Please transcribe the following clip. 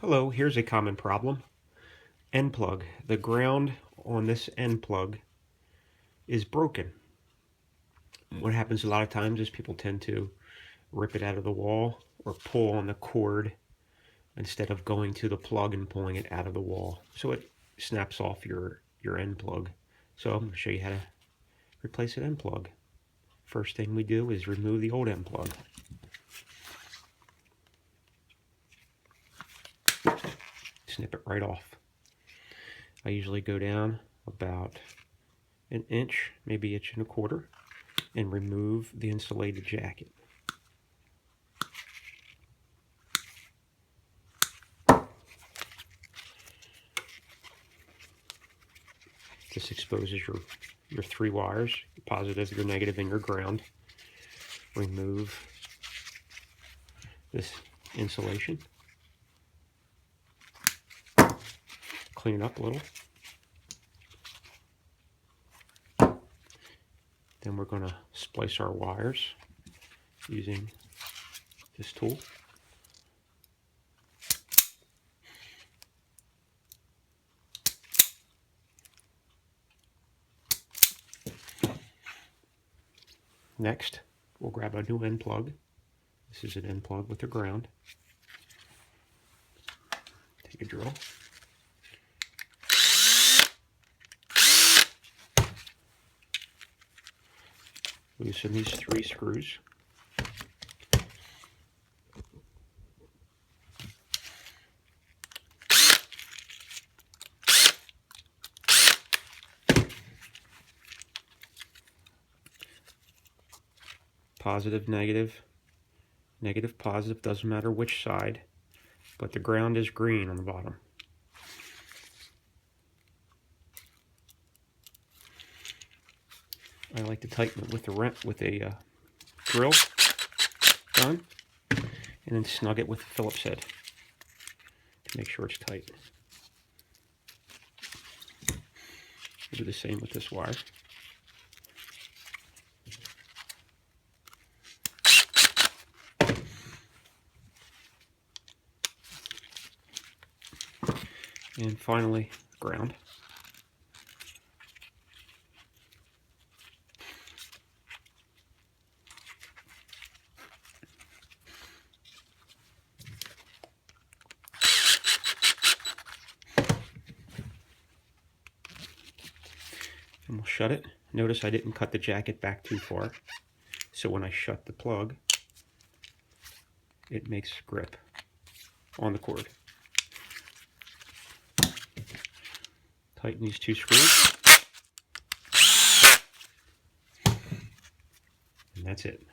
Hello, here's a common problem. End plug. The ground on this end plug is broken. What happens a lot of times is people tend to rip it out of the wall or pull on the cord instead of going to the plug and pulling it out of the wall. So it snaps off your end plug. So I'm going to show you how to replace an end plug. First thing we do is remove the old end plug. Snip it right off. I usually go down about an inch, maybe inch and a quarter, and remove the insulated jacket. This exposes your three wires, your positive, your negative, and your ground. Remove this insulation. Clean it up a little. Then we're going to splice our wires using this tool. Next, we'll grab a new end plug. This is an end plug with a ground. Take a drill. Loosen these three screws. Positive, negative, negative, positive, doesn't matter which side, but the ground is green on the bottom. I like to tighten it with a drill gun, and then snug it with a Phillips head to make sure it's tight. We'll do the same with this wire. And finally, ground. And we'll shut it. Notice I didn't cut the jacket back too far, so when I shut the plug, it makes grip on the cord. Tighten these two screws, and that's it.